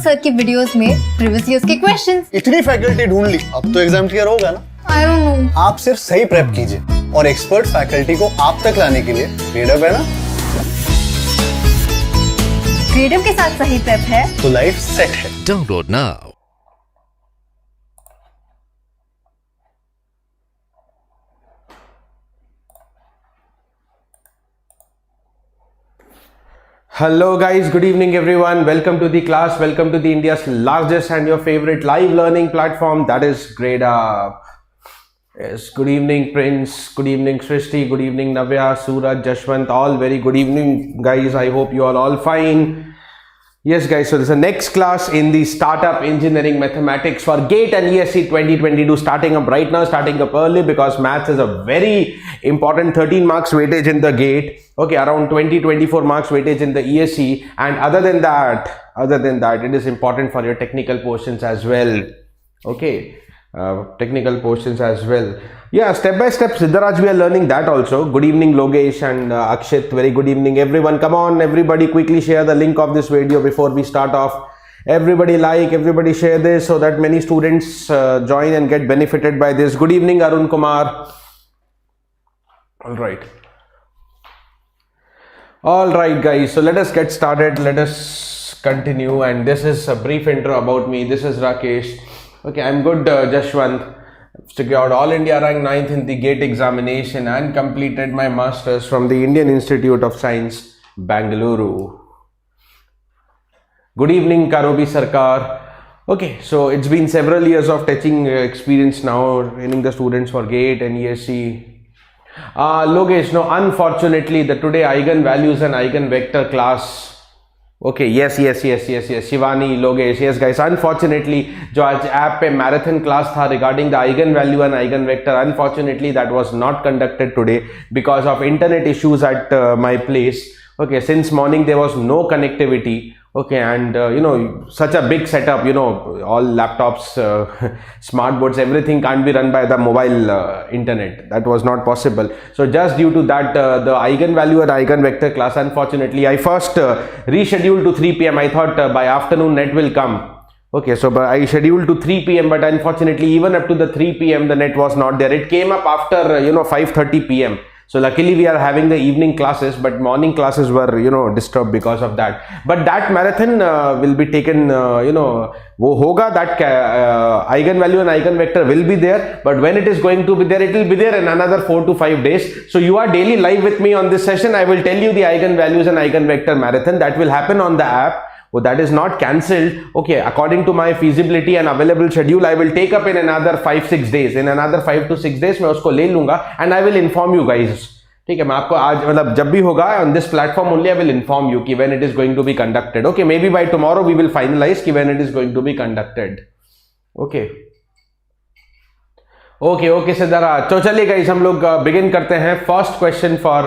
Sir की videos में previous years के क्वेश्चंस। इतनी फैकल्टी ढूंढ ली, अब तो एग्जाम क्लियर होगा ना? I don't know. आप सिर्फ सही प्रेप कीजिए और एक्सपर्ट फैकल्टी को आप तक लाने के लिए ग्रेडअप है ना? ग्रेडअप के साथ सही प्रेप है तो लाइफ सेट है। Download now. Hello guys, good evening everyone. Welcome to the class. Welcome to the India's largest and your favorite live learning platform, that is Gradeup. Yes, good evening Prince, good evening Srishti, good evening Navya, Suraj, Jashwant, all very good evening guys. I hope you are all fine. Yes guys, so this is the next class in the Startup Engineering Mathematics for GATE and ESC 2022, starting up right now, starting up early because maths is a very important 13 marks weightage in the GATE, okay, around 20-24 marks weightage in the ESC, and other than that it is important for your technical portions as well, okay, technical portions as well. Yeah, step by step Siddharaj, we are learning that also. Good evening Logesh and Akshit, very good evening everyone. Come on everybody, quickly share the link of this video before we start off. Everybody like, everybody share this so that many students join and get benefited by this. Good evening Arun Kumar. All right guys, so let us get started, let us continue, and this is a brief intro about me. This is Rakesh. Okay, I'm good, Jashwant. Secured all India rank 9th in the GATE examination and completed my masters from the Indian Institute of Science, Bangalore. Good evening Karobi Sarkar. Okay, so it's been several years of teaching experience now, training the students for GATE and ESC. Logesh, no, unfortunately the today eigenvalues and eigenvector class. Okay, yes, Shivani, Logesh, yes guys, unfortunately जो आज app पे marathon class था regarding the eigenvalue and eigenvector, unfortunately that was not conducted today because of internet issues at my place. Okay, since morning there was no connectivity. Okay, and you know, such a big setup, you know, all laptops, smart boards, everything can't be run by the mobile internet. That was not possible. So just due to that, the eigenvalue and eigenvector class, unfortunately, I first rescheduled to 3 p.m. I thought by afternoon net will come. Okay, so but I scheduled to 3 p.m. but unfortunately even up to the 3 p.m. the net was not there. It came up after, you know, 5:30 p.m. So luckily we are having the evening classes, but morning classes were, you know, disturbed because of that. But that marathon will be taken, you know, wo hoga, that eigenvalue and eigenvector will be there, but when it is going to be there, it will be there in another 4 to 5 days. So you are daily live with me on this session. I will tell you the eigenvalues and eigenvector marathon that will happen on the app. Oh, that is not cancelled. Okay, according to my feasibility and available schedule, I will take up in another 5-6 days. In another 5 to 6 days, मैं उसको ले लूँगा and I will inform you guys. ठीक है, मैं आपको आज मतलब जब भी होगा on this platform only I will inform you कि when it is going to be conducted. Okay, maybe by tomorrow we will finalize कि when it is going to be conducted. Okay. Okay, Siddhara. तो चलिए guys, हम लोग begin करते हैं. First question for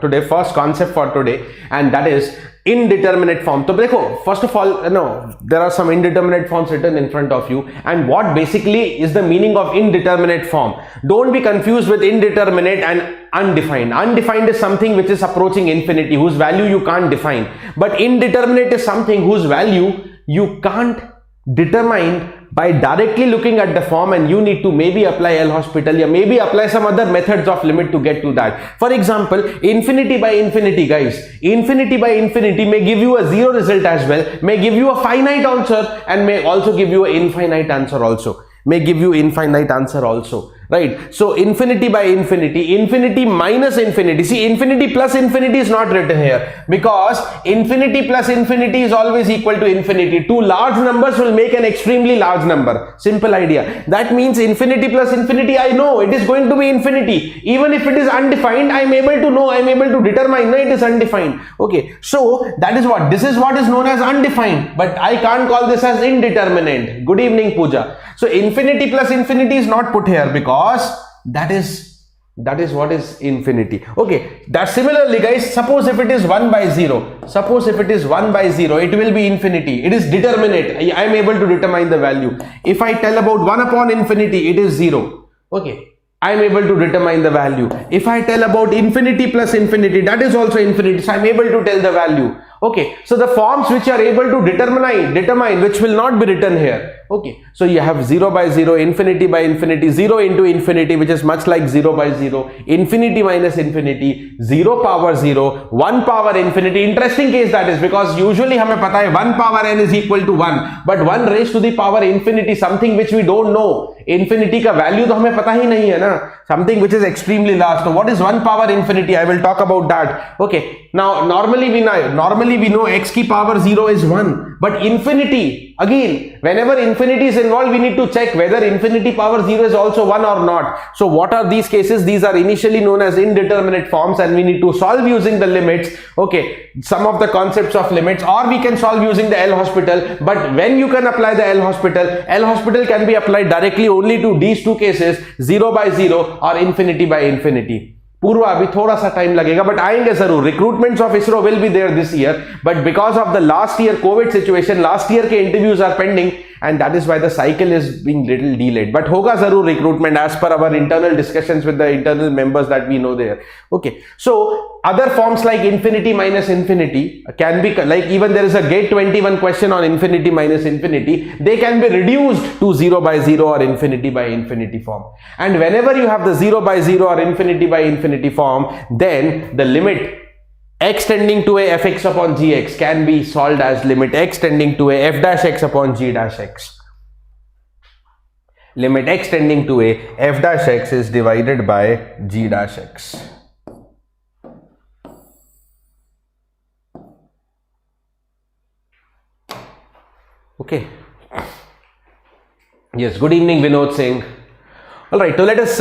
today, first concept for today, and that is indeterminate form. तो देखो, first of all, no, there are some indeterminate forms written in front of you, and what basically is the meaning of indeterminate form? Don't be confused with indeterminate and undefined. Undefined is something which is approaching infinity, whose value you can't define, but indeterminate is something whose value you can't determine by directly looking at the form, and you need to maybe apply L'Hospital or maybe apply some other methods of limit to get to that. For example, infinity by infinity, guys, infinity by infinity may give you a zero result as well, may give you a finite answer, and may also give you an infinite answer also, right? So infinity by infinity, infinity minus infinity. See, infinity plus infinity is not written here because infinity plus infinity is always equal to infinity. Two large numbers will make an extremely large number. Simple idea. That means infinity plus infinity, I know it is going to be infinity. Even if it is undefined, I am able to know, I am able to determine, no, it is undefined. Okay, so that is what, this is what is known as undefined, but I can't call this as indeterminate. Good evening, Pooja. So infinity plus infinity is not put here because that is what is infinity. Okay, that similarly guys, suppose if it is 1 by 0, it will be infinity. It is determinate. I am able to determine the value. If I tell about 1 upon infinity, it is 0. Okay, I am able to determine the value. If I tell about infinity plus infinity, that is also infinity, so I am able to tell the value. Okay, so the forms which are able to determine which will not be written here. Okay, so you have 0 by 0, infinity by infinity, 0 into infinity, which is much like 0 by 0, infinity minus infinity, 0 power 0, 1 power infinity. Interesting case that is, because usually हमें पता है 1 power n is equal to 1, but 1 raised to the power infinity, something which we don't know. Infinity का value तो हमें पता ही नहीं है ना, something which is extremely large. So what is 1 power infinity? I will talk about that. Okay, now normally we know x की power 0 is 1, but infinity, again, whenever infinity is involved, we need to check whether infinity power 0 is also 1 or not. So what are these cases? These are initially known as indeterminate forms, and we need to solve using the limits. Okay, some of the concepts of limits, or we can solve using the L'Hospital. But when you can apply the L'Hospital can be applied directly only to these two cases, 0 by 0 or infinity by infinity. पूर्वा अभी थोड़ा सा time लगेगा, but आएंगे जरूर. Recruitments of ISRO will be there this year, but because of the last year covid situation, last year के interviews are pending, and that is why the cycle is being little delayed. But hoga zarur recruitment as per our internal discussions with the internal members that we know there. Okay, so other forms like infinity minus infinity can be like, even there is a gate 21 question on infinity minus infinity, they can be reduced to 0 by 0 or infinity by infinity form. And whenever you have the 0 by 0 or infinity by infinity form, then the limit x tending to a fx upon gx can be solved as limit x tending to a f dash x upon g dash x. Limit x tending to a f dash x is divided by g dash x. Okay. Yes, good evening Vinod Singh. All right, so let us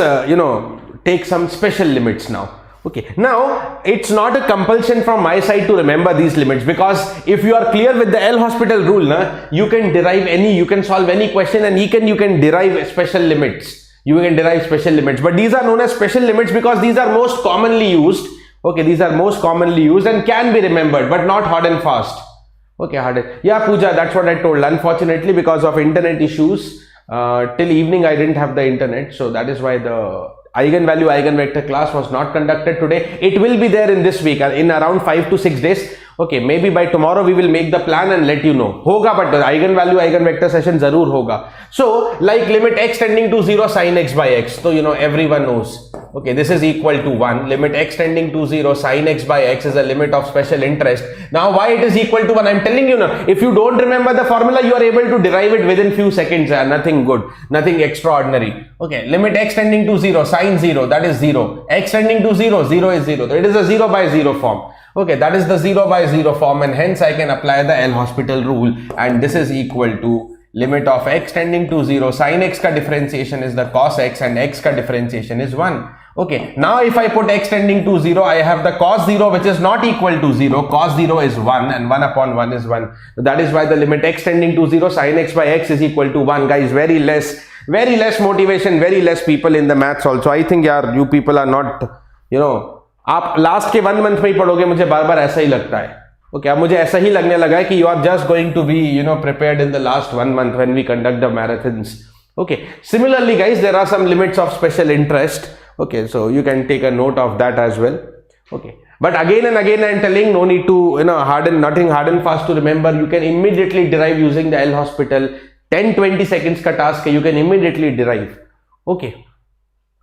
take some special limits now. Okay, now it's not a compulsion from my side to remember these limits, because if you are clear with the L'Hospital rule, you can solve any question, and you can derive special limits. But these are known as special limits because these are most commonly used. Okay, these are most commonly used and can be remembered, but not hard and fast. Okay, yeah, Pooja, that's what I told. Unfortunately, because of internet issues, till evening I didn't have the internet, so that is why the eigenvalue eigenvector class was not conducted today. It will be there in this week, in around 5 to 6 days. Okay, maybe by tomorrow we will make the plan and let you know. Hoga, but the eigenvalue eigenvector session zarur hoga. So like limit x tending to 0 sin x by x, so everyone knows. Okay, this is equal to 1. Limit x tending to 0 sin x by x is a limit of special interest. Now why it is equal to 1? I am telling you now, if you don't remember the formula, you are able to derive it within few seconds. Nothing good, nothing extraordinary. Okay, limit x tending to 0 sin 0, that is 0. X tending to 0, 0 is 0. So it is a 0 by 0 form. Okay, that is the 0 by 0 form, and hence I can apply the L'Hospital rule, and this is equal to limit of x tending to 0 sin x ka differentiation is the cos x, and x ka differentiation is 1. Okay, now if I put x tending to 0, I have the cos 0 which is not equal to 0. Cos 0 is 1 and 1 upon 1 is 1. So that is why the limit x tending to 0 sin x by x is equal to 1. Guys, very less motivation, very less people in the maths also. I think you people are not, आप last के 1 month में ही पढ़ोगे, मुझे बार बार ऐसा ही लगता है. Okay, अब मुझे ऐसा ही लगने लगा है कि you are just going to be prepared in the last 1 month when we conduct the marathons. Okay, similarly guys, there are some limits of special interest. Okay, so you can take a note of that as well. Okay, but again and again I am telling, no need to nothing hard and fast to remember. You can immediately derive using the L'Hospital. 10-20 seconds ka task hai, you can immediately derive. Okay,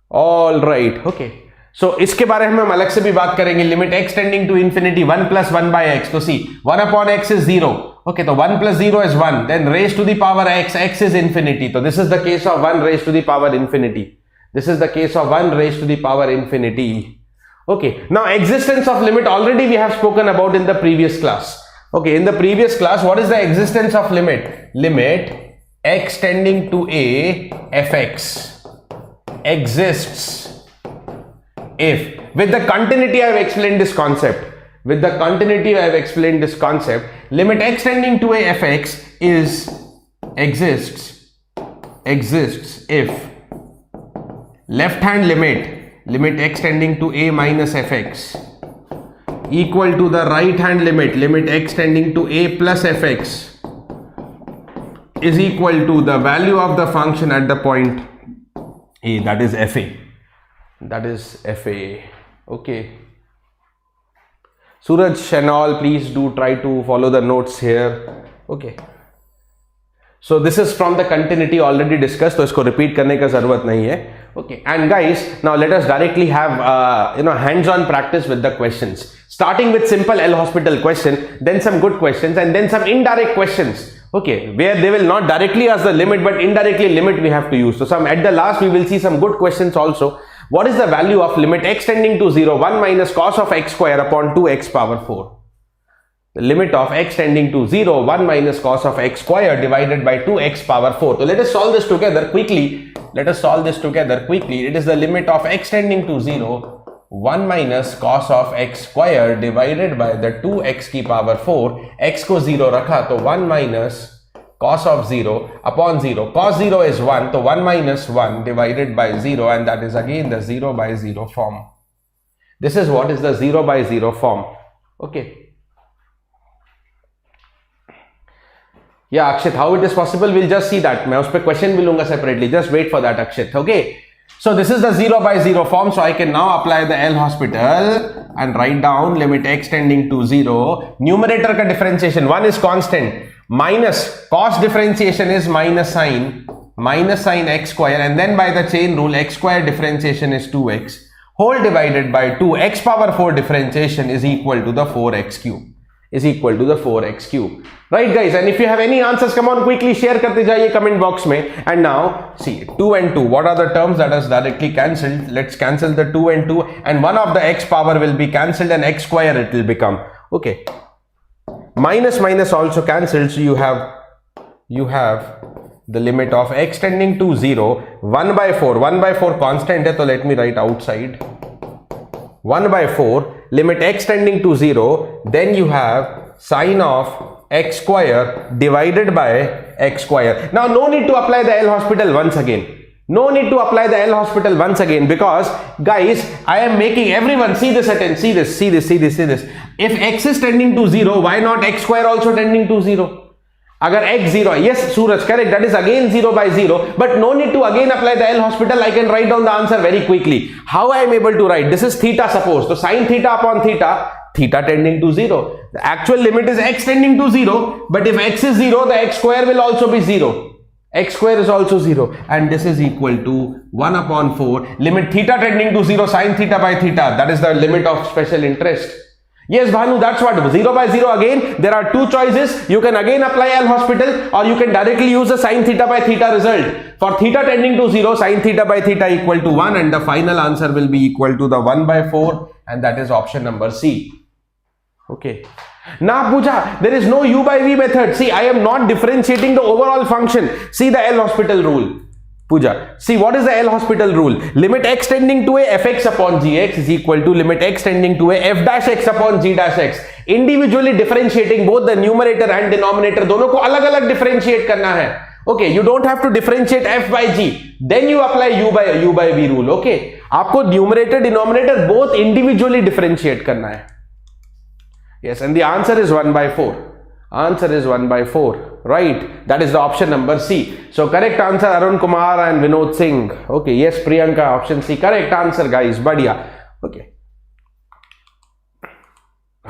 all right. Okay, so इसके बारे में हम अलग से भी बात करेंगे. Limit x tending to infinity 1 plus 1 by x. तो see, 1 upon x is 0. Okay, so 1 plus 0 is 1. Then raised to the power x is infinity. So this is the case of 1 raised to the power infinity. This is the case of 1 raised to the power infinity. Okay, now existence of limit already we have spoken about in the previous class. Okay, in the previous class, what is the existence of limit? Limit x tending to a fx exists if, with the continuity I have explained this concept. With the continuity I have explained this concept. Limit x tending to a fx exists if left hand limit x tending to a minus fx equal to the right hand limit x tending to a plus fx is equal to the value of the function at the point a, that is fa. Okay, Suraj and all, please do try to follow the notes here. Okay. So this is from the continuity already discussed, तो इसको repeat करने का जरूरत नहीं है. Okay, and guys, now let us directly have hands-on practice with the questions. Starting with simple L hospital question, then some good questions, and then some indirect questions. Okay, where they will not directly ask the limit, but indirectly limit we have to use. So some at the last we will see some good questions also. What is the value of limit x tending to 0, 1 minus cos of x square upon 2x power 4? The limit of x tending to 0, 1 minus cos of x square divided by 2x power 4. So let us solve this together quickly. Let us solve this together quickly. It is the limit of x tending to 0, 1 minus cos of x square divided by the 2x की power 4. x को 0 रखा तो 1 minus cos of 0 upon 0. Cos 0 is 1, so 1 minus 1 divided by 0, and that is again the 0 by 0 form. This is what is the 0 by 0 form. Okay. Yeah, Akshit, how it is possible? We'll just see that. मैं उस पे question भी लूँगा separately. Just wait for that, Akshit. Okay. So this is the 0 by 0 form. So I can now apply the L hospital and write down limit x tending to 0. Numerator का differentiation 1 is constant. Minus cos differentiation is minus sine x square, and then by the chain rule x square differentiation is 2x whole divided by 2 x power 4 differentiation is equal to the 4x cube. Right guys, and if you have any answers, come on quickly share करते जाइए comment box में. And now see 2 and 2, what are the terms that is directly cancelled? Let's cancel the 2 and 2, and one of the x power will be cancelled and x square it will become. Okay, minus minus also cancelled, so you have the limit of x tending to 0, 1 by 4 constant है, तो let me write outside 1 by 4 limit x tending to 0, then you have sine of x square divided by x square. Now no need to apply the L hospital once again. No need to apply the L hospital once again, because guys, I am making everyone see this attention, see this. If x is tending to 0, why not x square also tending to 0? अगर x 0, yes Suraj, correct, that is again 0 by 0, but no need to again apply the L hospital. I can write down the answer very quickly. How I am able to write? This is theta, suppose. So sine theta upon theta, theta tending to 0. The actual limit is x tending to 0, but if x is 0, the x square will also be 0. X square is also 0, and this is equal to 1 upon 4 limit theta tending to 0 sine theta by theta. That is the limit of special interest. Yes, Bhanu, that's what 0 by 0 again. There are two choices. You can again apply L hospital, or you can directly use the sine theta by theta result. For theta tending to 0, sine theta by theta equal to 1, and the final answer will be equal to the 1 by 4, and that is option number C. Okay. Now Pooja, there is no u by v method. See, I am not differentiating the overall function. See the L hospital rule. Pooja, see what is the L hospital rule? Limit x tending to a fx upon gx is equal to limit x tending to a f dash x upon g dash x. Individually differentiating both the numerator and denominator, दोनों को अलग अलग differentiate करना है. Okay, you don't have to differentiate f by g. Then you apply u by v rule. Okay, आपको numerator denominator both individually differentiate करना है. Yes, and the answer is 1 by 4. Answer is 1 by 4. Right, that is the option number C. So correct answer Arun Kumar and Vinod Singh. Okay, yes Priyanka, option C. Correct answer guys, badhiya. Okay.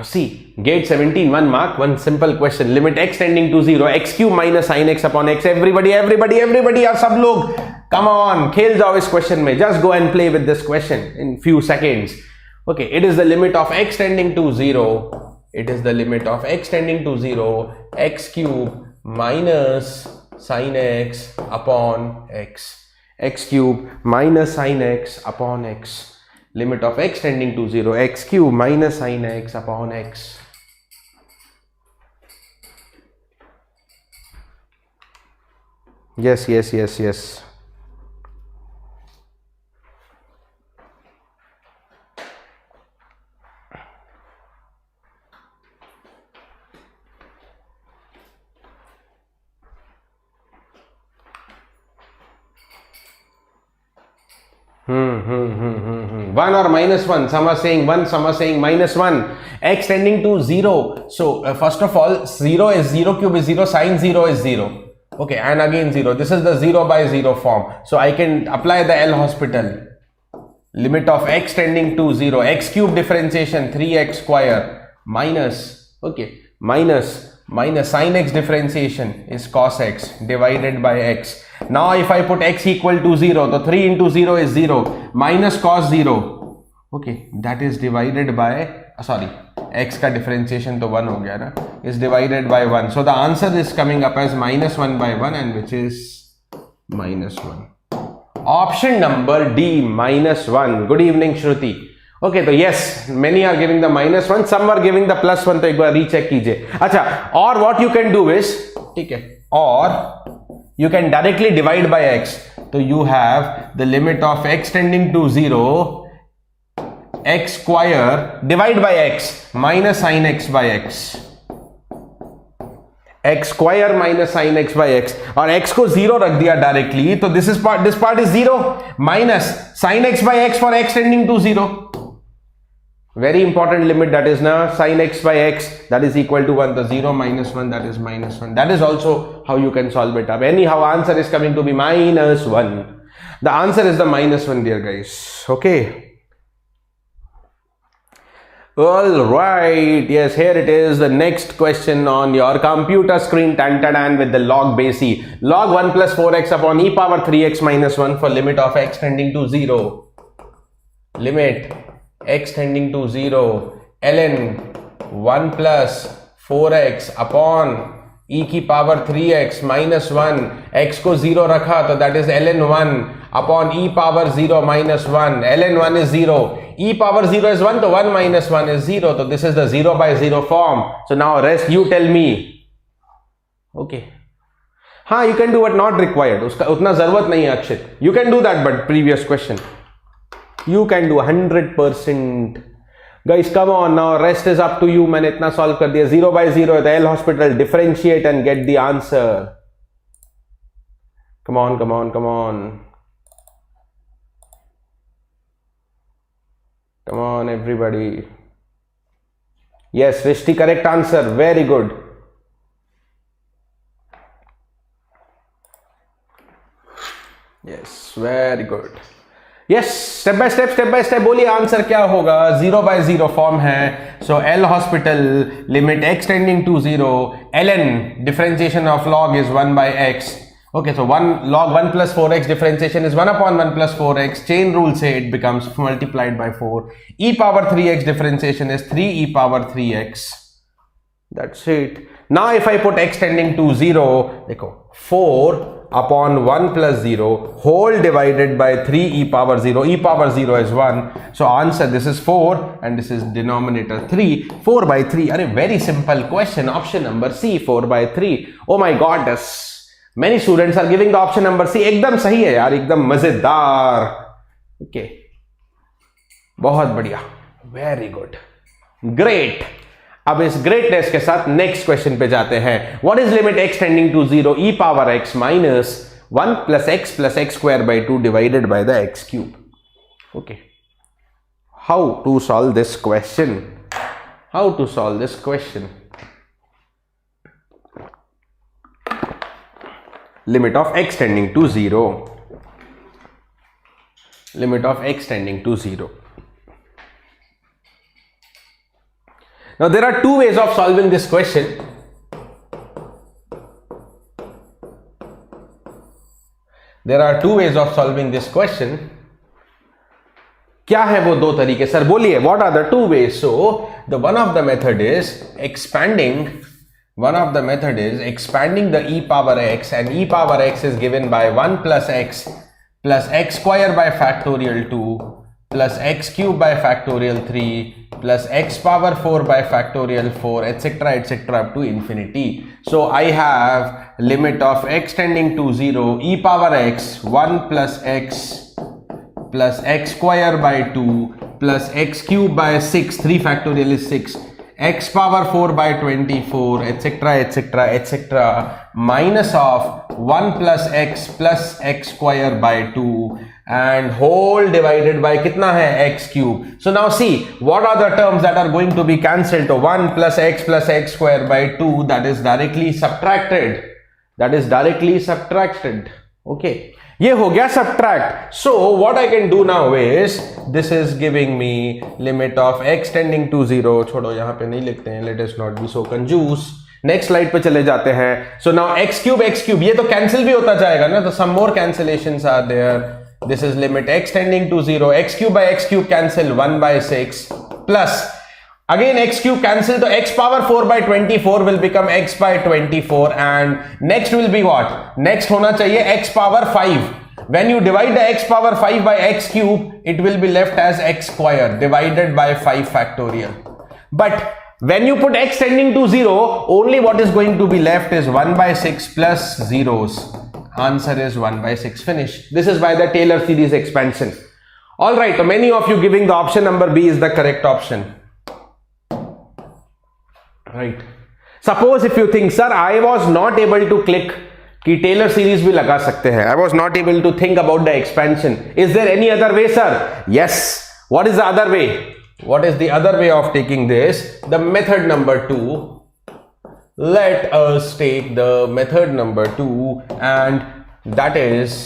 See, gate 17, 1 mark, one simple question. Limit x tending to 0, x cube minus sin x upon x. Everybody, यार सब लोग, come on, खेल जाओ इस question में. Just go and play with this question in few seconds. Okay, it is the limit of x tending to 0. It is the limit of x tending to 0, x cube minus sin x upon x. X cube minus sin x upon x. Limit of x tending to 0, x cube minus sin x upon x. Yes. One or minus 1, some are saying 1, some are saying minus 1. X tending to 0. So first of all, 0 is 0 cube is 0, sine 0 is 0. Okay, and again 0. This is the 0 by 0 form. So I can apply the L hospital. Limit of x tending to 0, x cube differentiation 3x square minus, okay, minus sin x differentiation is cos x divided by x. Now if I put x equal to 0, so 3 into 0 is 0, minus cos 0, okay, that is divided by, sorry, x का differentiation तो 1 हो गया ना, is divided by 1. So the answer is coming up as minus 1 by 1, and which is minus 1. Option number D, minus 1. Good evening, Shruti. Okay, so yes, many are giving the minus 1, some are giving the plus 1, तो एक बार recheck कीजिए. अच्छा, और what you can do is, ठीक है, or you can directly divide by x. So you have the limit of x tending to 0, x square divide by x minus sin x by x. x square minus sin x by x, और x को 0 रख दिया directly, तो this part is 0 minus sin x by x for x tending to 0. Very important limit, that is now sin x by x, that is equal to 1. The 0 minus 1, that is minus 1. That is also how you can solve it up. Anyhow, answer is coming to be minus 1. The answer is the minus 1, dear guys. Okay. All right. Yes, here it is. The next question on your computer screen. Tan with the log base e. Log 1 plus 4x upon e power 3x minus 1 for limit of x tending to 0. Limit x tending to 0, ln 1 plus 4x upon e की power 3x minus 1, x को 0 रखा तो that is ln 1 upon e power 0 minus 1, ln 1 is 0, e power 0 is 1, so 1 minus 1 is 0, so this is the 0 by 0 form. So now rest you tell me. Okay. हाँ, you can do but not required, उसका उतना जरूरत नहीं है अक्षित. You can do that, but previous question. You can do 100%. Guys, come on now. Rest is up to you. मैंने इतना solve कर दिया. 0 by 0 at the L hospital. Differentiate and get the answer. Come on, come on, come on. Come on, everybody. Yes, Rishti, correct answer. Very good. Yes, very good. Yes, step by step बोलिए answer क्या होगा. 0 by 0 form है. So L hospital limit x tending to 0, ln differentiation of log is 1 by x. Okay, so 1 log 1 plus 4x differentiation is 1 upon 1 plus 4x. Chain rule say it becomes multiplied by 4. E power 3x differentiation is 3 e power 3x. That's it. Now if I put x tending to 0, देखो 4 upon 1 plus 0 whole divided by 3 e power 0. E power 0 is 1. So answer, this is 4 and this is denominator 3. 4 by 3. Are a very simple question. Option number C, 4 by 3. Oh my god, many students are giving the option number C. एकदम सही है यार, एकदम मजेदार. Okay. बहुत बढ़िया. Very good. Great. अब इस ग्रेटनेस के साथ नेक्स्ट क्वेश्चन पे जाते हैं. What is limit x tending to 0 e power x minus 1 plus x square by 2 divided by the x cube. Okay, how to solve this question? How to solve this question? Limit of x tending to 0. Limit of x tending to 0. Now there are two ways of solving this question. There are two ways of solving this question. क्या है वो दो तरीके sir? बोलिए, what are the two ways? So the one of the method is expanding. One of the method is expanding the e power x, and e power x is given by 1 plus x square by factorial 2 plus x cube by factorial 3 plus x power 4 by factorial 4, etc. up to infinity. So I have limit of x tending to 0 e power x 1 plus x square by 2 plus x cube by 6, 3 factorial is 6, x power 4 by 24, etc. minus of 1 plus x square by 2 and whole divided by kitna hai? X cube. So now see, what are the terms that are going to be cancelled? So 1 plus x square by 2, that is directly subtracted. Okay, ये हो गया subtract. So what I can do now is this is giving me limit of x tending to 0. छोड़ो यहाँ पे नहीं लिखते हैं, let us not be so confused. Next slide पे चले जाते हैं. सो नाउ x क्यूब ये तो कैंसिल भी होता जाएगा ना, तो some more cancellations are there. This is limit x tending to 0. x cube cancel 1/6 plus again x cube cancel, so x power 4/24 will become x/24 and next will be what? Next होना चाहिए x power 5. When you divide the x power 5 by x cube, it will be left as x square divided by 5 factorial. But when you put x tending to 0, only what is going to be left is 1/6 plus zeros. Answer is 1/6. Finish. This is by the Taylor series expansion. All right, so many of you giving the option number B is the correct option. Right. Suppose if you think, sir, I was not able to click कि Taylor series भी लगा सकते हैं. I was not able to think about the expansion. Is there any other way, sir? Yes. What is the other way? What is the other way of taking this? The method number 2. Let us take the method number 2, and that is,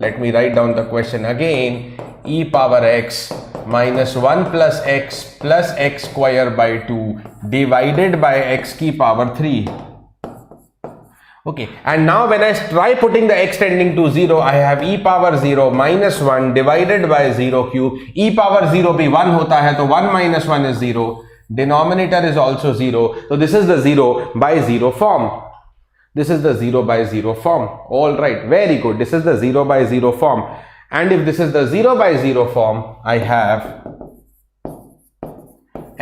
let me write down the question again. E power x minus 1 plus x square by 2 divided by x की power 3. Okay, and now when I try putting the x tending to 0, I have e power 0 minus 1 divided by 0 cube. E power 0 भी 1 होता है, तो 1 minus 1 is 0. Denominator is also 0. So this is the 0 by 0 form. This is the 0 by 0 form. All right, very good. This is the 0 by 0 form. And if this is the 0 by 0 form, I have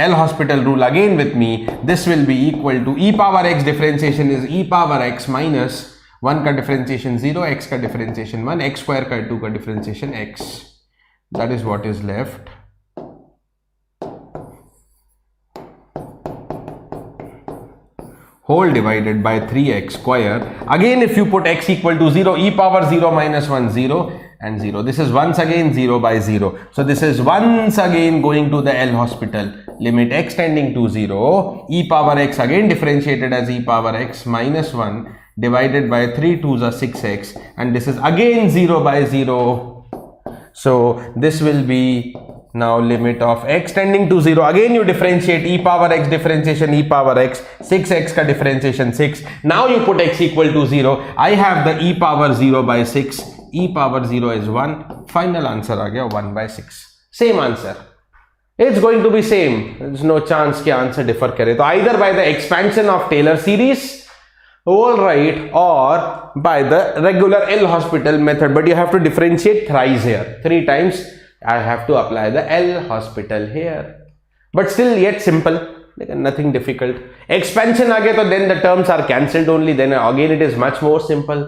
L hospital rule again with me. This will be equal to e power x differentiation is e power x minus 1 का differentiation 0, x का differentiation 1, x square का 2 का differentiation x. That is what is left. Whole divided by 3x square. Again, if you put x equal to 0, e power 0 minus 1, 0 and 0. This is once again 0 by 0. So this is once again going to the L hospital. Limit x tending to 0. E power x again differentiated as e power x minus 1 divided by 3 2s are 6x. And this is again 0 by 0. So this will be now limit of x tending to 0. Again you differentiate e power x differentiation e power x, 6x ka differentiation 6. Now you put x equal to 0. I have the e power 0 by 6. E power 0 is 1. Final answer aa gaya 1/6. Same answer. It's going to be same. There's no chance ki answer differ kare. So either by the expansion of Taylor series, all right, or by the regular L hospital method. But you have to differentiate thrice here. 3 times. I have to apply the L hospital here, but still yet simple, nothing difficult. Expansion aa gaya, so then the terms are cancelled only, then again it is much more simple.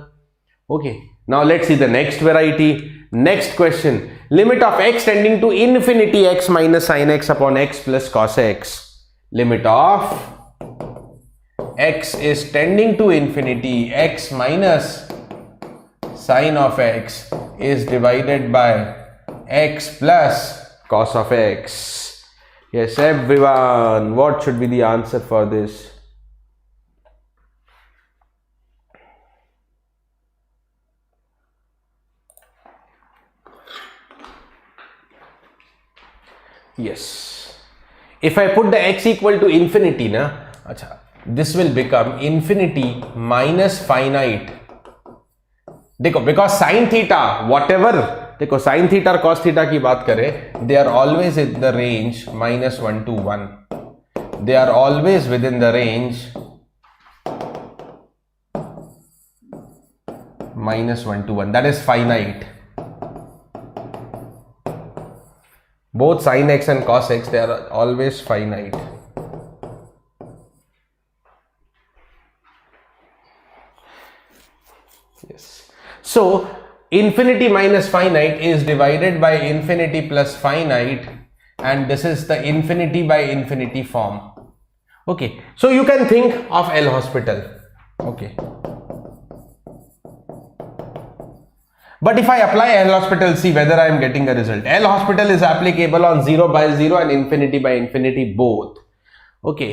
Okay, now let's see the next variety. Next question, limit of x tending to infinity x minus sin x upon x plus cos x. Limit of x is tending to infinity, x minus sin of x is divided by x plus cos of x. Yes, everyone, what should be the answer for this? Yes, if I put the x equal to infinity na, acha, this will become infinity minus finite. देखो, because sin theta whatever, देखो sine theta और cos theta की बात करें, they are always in the range -1 to 1. They are always within the range -1 to 1. That is finite. Both sin x and cos x, they are always finite. Yes. So infinity minus finite is divided by infinity plus finite, and this is the infinity by infinity form. Okay, so you can think of L hospital. Okay, but if I apply L hospital, see whether I am getting a result. L hospital is applicable on 0 by 0 and infinity by infinity both. Okay,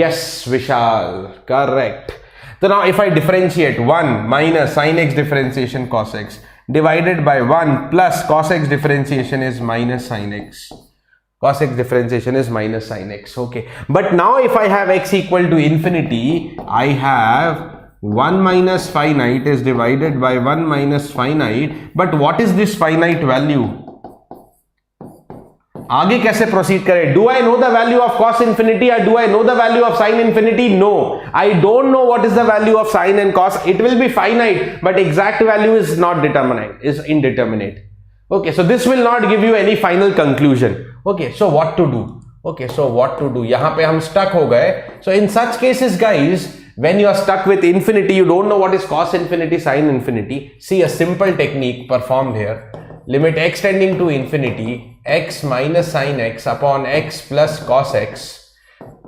yes Vishal, correct. So now if I differentiate 1 minus sin x differentiation cos x divided by 1 plus cos x differentiation is minus sin x. Cos x differentiation is minus sin x. Okay. But now if I have x equal to infinity, I have 1 minus finite is divided by 1 minus finite. But what is this finite value? आगे कैसे proceed करें? Do I know the value of cos infinity or do I know the value of sin infinity? No, I don't know what is the value of sin and cos. It will be finite, but exact value is not determinate, is indeterminate. Okay, so this will not give you any final conclusion. Okay, so what to do? Okay, so what to do? यहाँ पे हम stuck हो गए. So in such cases, guys, when you are stuck with infinity, you don't know what is cos infinity, sin infinity. See a simple technique performed here. Limit x tending to infinity, x minus sin x upon x plus cos x.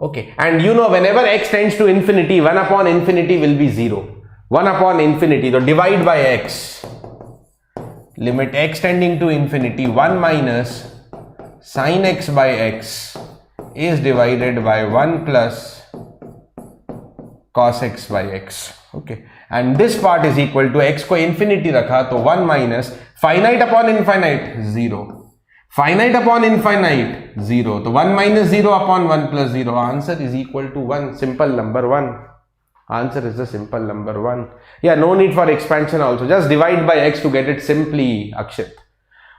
Okay, and you know whenever x tends to infinity, 1 upon infinity will be 0. 1 upon infinity, so divide by x. Limit x tending to infinity, 1 minus sin x by x is divided by 1 plus cos x by x. Okay, and this part is equal to x को infinity रखा तो 1 minus finite upon infinite 0, finite upon infinite 0, तो 1 minus 0 upon 1 plus 0, answer is equal to 1. Simple number 1. Answer is the simple number 1. Yeah, no need for expansion also, just divide by x to get it simply, Akshit.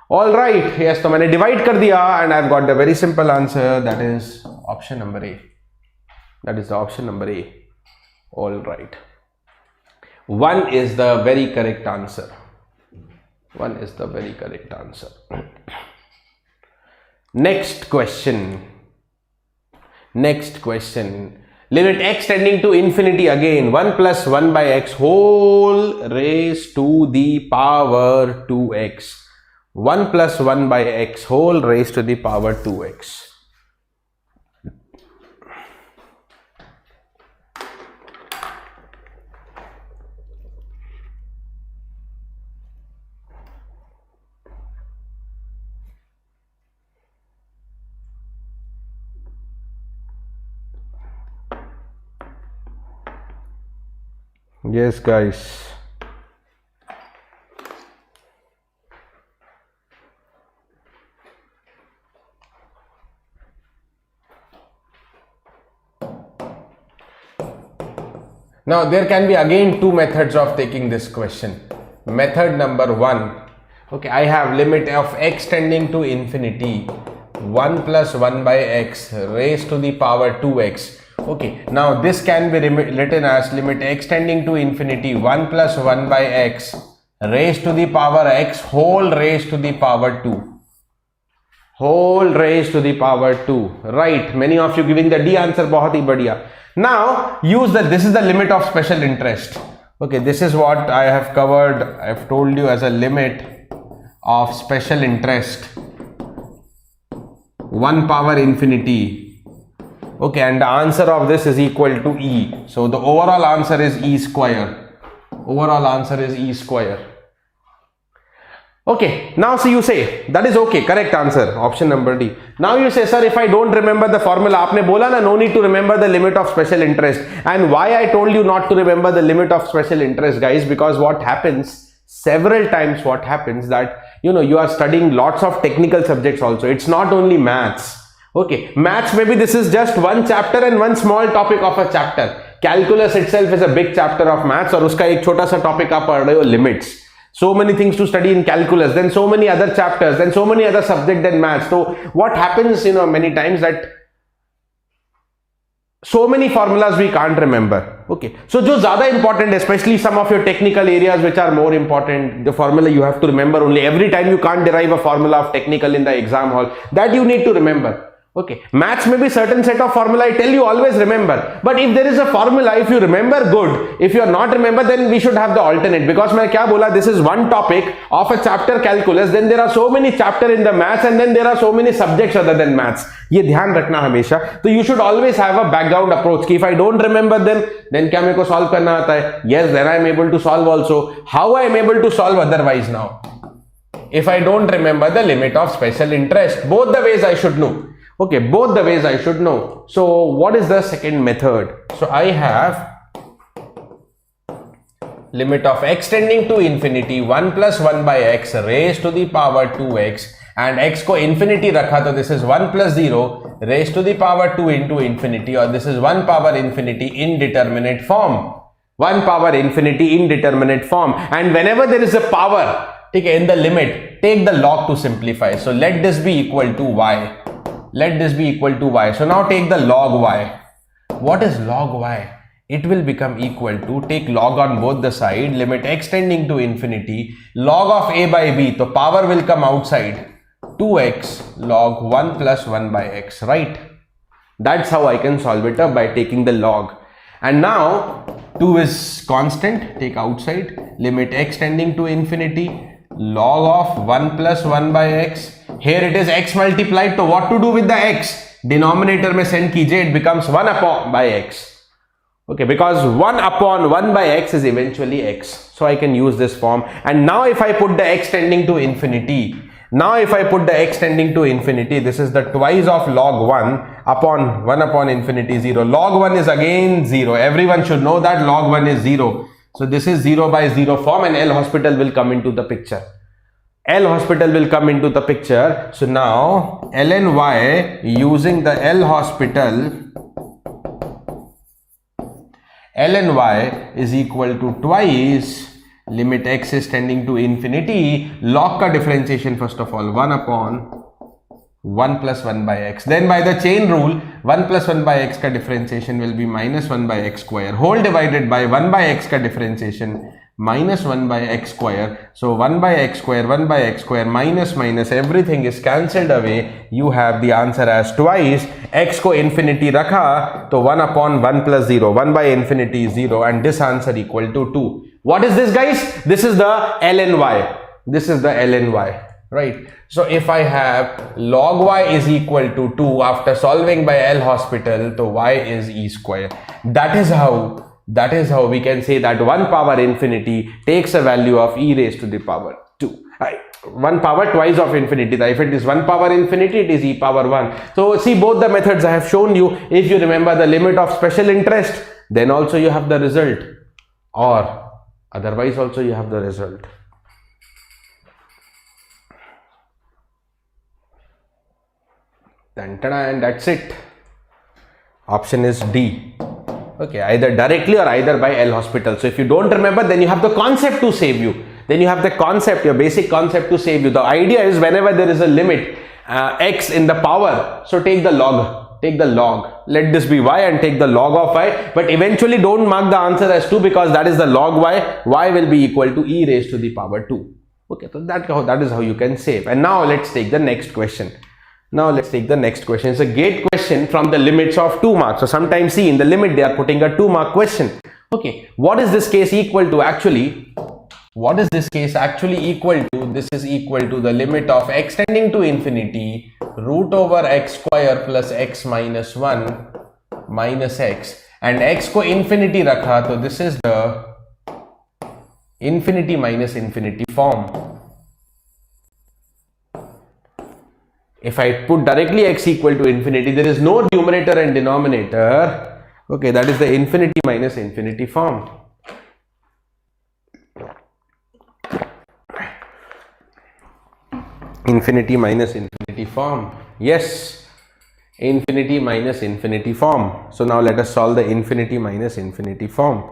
All right, yes, तो मैंने divide कर दिया and I've got the very simple answer, that is option number A. That is the option number A. All right. 1 is the very correct answer. 1 is the very correct answer. Next question. Next question. Limit x tending to infinity again. 1 plus 1 by x whole raised to the power 2x. 1 plus 1 by x whole raised to the power 2x. Yes, guys. Now there can be again two methods of taking this question. Method number 1. Okay, I have limit of x tending to infinity 1 plus 1 by x raised to the power 2x. Okay, now this can be written as limit x tending to infinity 1 plus 1 by x raised to the power x whole raised to the power 2. Whole raised to the power 2. Right, many of you giving the D answer, बहुत ही बढ़िया. Now use that, this is the limit of special interest. Okay, this is what I have covered, I have told you as a limit of special interest 1 power infinity. Okay, and the answer of this is equal to E. So the overall answer is E square. Overall answer is E square. Okay, now so you say that is okay, correct answer, option number D. Now you say, sir, if I don't remember the formula, आपने बोला ना, no need to remember the limit of special interest. And why I told you not to remember the limit of special interest, guys, because what happens several times, what happens that you are studying lots of technical subjects also. It's not only maths. Okay, maths maybe this is just one chapter and one small topic of a chapter. Calculus itself is a big chapter of maths, और उसका एक छोटा सा topic आप पढ़ रहे हो, limits. So many things to study in calculus, then so many other chapters, then so many other subjects than maths. So what happens, many times that so many formulas we can't remember. Okay, so जो ज़्यादा important, especially some of your technical areas which are more important, the formula you have to remember only. Every time you can't derive a formula of technical in the exam hall, that you need to remember. Okay, maths may be certain set of formula, I tell you always remember. But if there is a formula, if you remember, good. If you are not remember, then we should have the alternate. Because मैं क्या बोला, this is one topic of a chapter calculus. Then there are so many chapter in the maths, and then there are so many subjects other than maths. ये ध्यान रखना हमेशा. तो you should always have a background approach. कि if I don't remember them, then क्या मेरे को solve करना आता है? Yes, then I am able to solve also. How I am able to solve otherwise now? If I don't remember the limit of special interest, both the ways I should know. Okay, both the ways I should know. So what is the second method? So I have limit of x tending to infinity 1 plus 1 by x raised to the power 2x and x को infinity रखा तो this is 1 plus 0 raised to the power 2 into infinity or this is 1 power infinity indeterminate form. 1 power infinity indeterminate form, and whenever there is a power, okay, in the limit, take the log to simplify. So let this be equal to y. Let this be equal to y. So now take the log y. What is log y? It will become equal to, take log on both the side, limit x tending to infinity, log of a by b, so power will come outside, 2x log 1 plus 1 by x, right? That's how I can solve it up, by taking the log. And now 2 is constant, take outside, limit x tending to infinity, log of 1 plus 1 by x. Here it is x multiplied, so what to do with the x? Denominator में send कीजिए, it becomes 1 upon by x. Okay, because 1 upon 1 by x is eventually x. So I can use this form. And now if I put the x tending to infinity, this is the twice of log 1 upon infinity 0. Log 1 is again 0. Everyone should know that log 1 is 0. So this is 0 by 0 form, and L hospital will come into the picture. So now ln y, using the L hospital, ln y is equal to twice limit x is tending to infinity, log ka differentiation first of all 1 upon 1 plus 1 by x, then by the chain rule 1 plus 1 by x ka differentiation will be minus 1 by x square, whole divided by 1 by x ka differentiation minus 1 by x square. So 1 by x square minus minus, everything is cancelled away. You have the answer as twice. X को infinity रखा तो 1 upon 1 plus 0, 1 by infinity is 0, and this answer equal to 2. What is this, guys? This is the ln y. Right? So if I have log y is equal to 2 after solving by L hospital, so y is e square. That is how we can say that 1 power infinity takes a value of e raised to the power 2. 1 power twice of infinity. If it is 1 power infinity, it is e power 1. So see, both the methods I have shown you. If you remember the limit of special interest, then also you have the result, or otherwise also you have the result. And that's it. Option is D. Okay, either directly or either by L hospital. So if you don't remember, then you have the concept to save you. Your basic concept to save you. The idea is whenever there is a limit x in the power, so take the log. Let this be y and take the log of y, but eventually don't mark the answer as 2 because that is the log y will be equal to e raised to the power 2. Okay, so that is how you can save. And now let's take the next question. It's a gate question from the limits of 2 marks. So sometimes see, in the limit they are putting a 2-mark question. Okay, what is this case equal to actually? This is equal to the limit of x tending to infinity root over x square plus x minus 1 minus x, and x को infinity रखा, so this is the infinity minus infinity form. If I put directly x equal to infinity, there is no numerator and denominator. Okay, that is the infinity minus infinity form. Infinity minus infinity form. Yes, infinity minus infinity form. So now let us solve the infinity minus infinity form.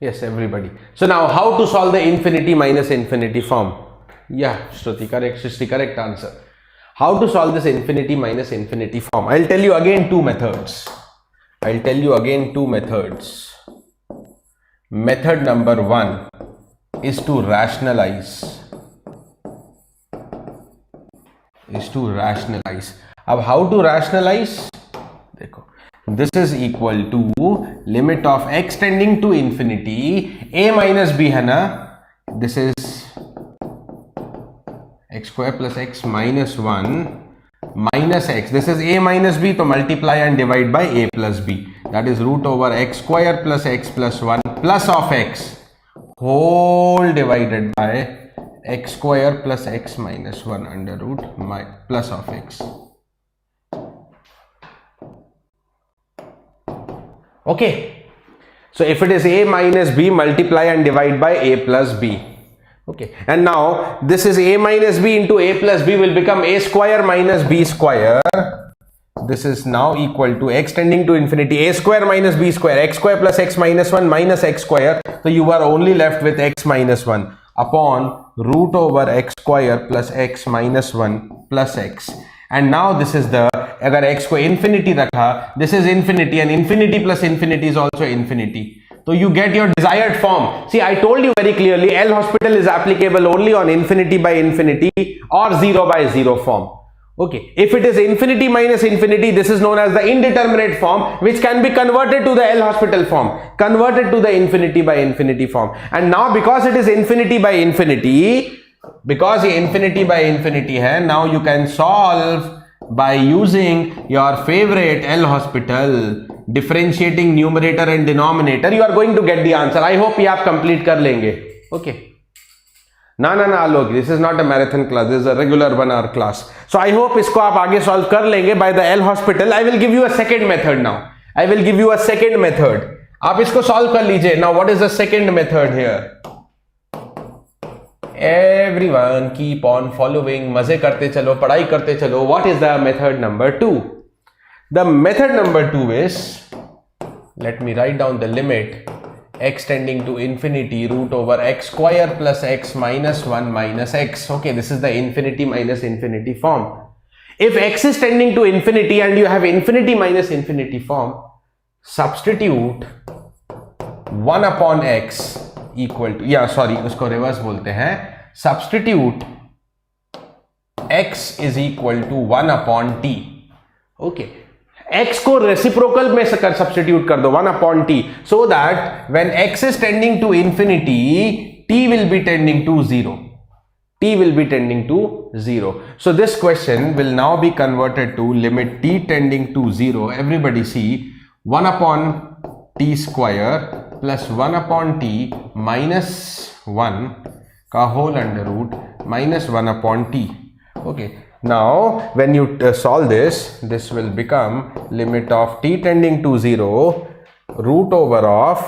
Yes, everybody. So now how to solve the infinity minus infinity form? Yeah, Shruti, correct answer. How to solve this infinity minus infinity form? I'll tell you again two methods. Method number 1 is to rationalize. Now how to rationalize? This is equal to limit of x tending to infinity, a minus b है ना, this is x square plus x minus 1 minus x, this is a minus b, so multiply and divide by a plus b, that is root over x square plus x plus 1 plus of x whole divided by x square plus x minus 1 under root plus of x. Okay, so if it is a minus b, multiply and divide by a plus b. Okay, and now this is a minus b into a plus b will become a square minus b square. This is now equal to x tending to infinity, a square minus b square, x square plus x minus 1 minus x square. So you are only left with x minus 1 upon root over x square plus x minus 1 plus x. And now this is the, अगर x को infinity रखा, this is infinity, and infinity plus infinity is also infinity. So you get your desired form. See, I told you very clearly, L hospital is applicable only on infinity by infinity or 0 by 0 form. Okay, if it is infinity minus infinity, this is known as the indeterminate form, which can be converted to the L hospital form, converted to the infinity by infinity form. And now because it is infinity by infinity, because ये infinity by infinity है, now you can solve by using your favorite L hospital, differentiating numerator and denominator. You are going to get the answer. I hope ये आप complete कर लेंगे. Okay. ना Alok, this is not a marathon class, this is a regular 1 hour class. So I hope इसको आप आगे solve कर लेंगे by the L hospital. I will give you a second method now. I will give you a second method. आप इसको solve कर लीजिए. Now what is the second method here? Everyone keep on following. मजे करते चलो, पढ़ाई करते चलो. What is the method number 2? The method number 2 is, let me write down the limit, x tending to infinity root over x square plus x minus 1 minus x. Okay, this is the infinity minus infinity form. If x is tending to infinity and you have infinity minus infinity form, substitute 1 upon x equal to, उसको reverse बोलते हैं, substitute x is equal to 1 upon t. Okay, x को reciprocal में substitute कर दो 1 upon t, so that when x is tending to infinity, t will be tending to 0. T will be tending to 0. So this question will now be converted to limit t tending to 0. Everybody see, 1 upon t square plus 1 upon t minus 1 का whole under root minus 1 upon t. Okay, now when you solve this, this will become limit of t tending to 0 root over of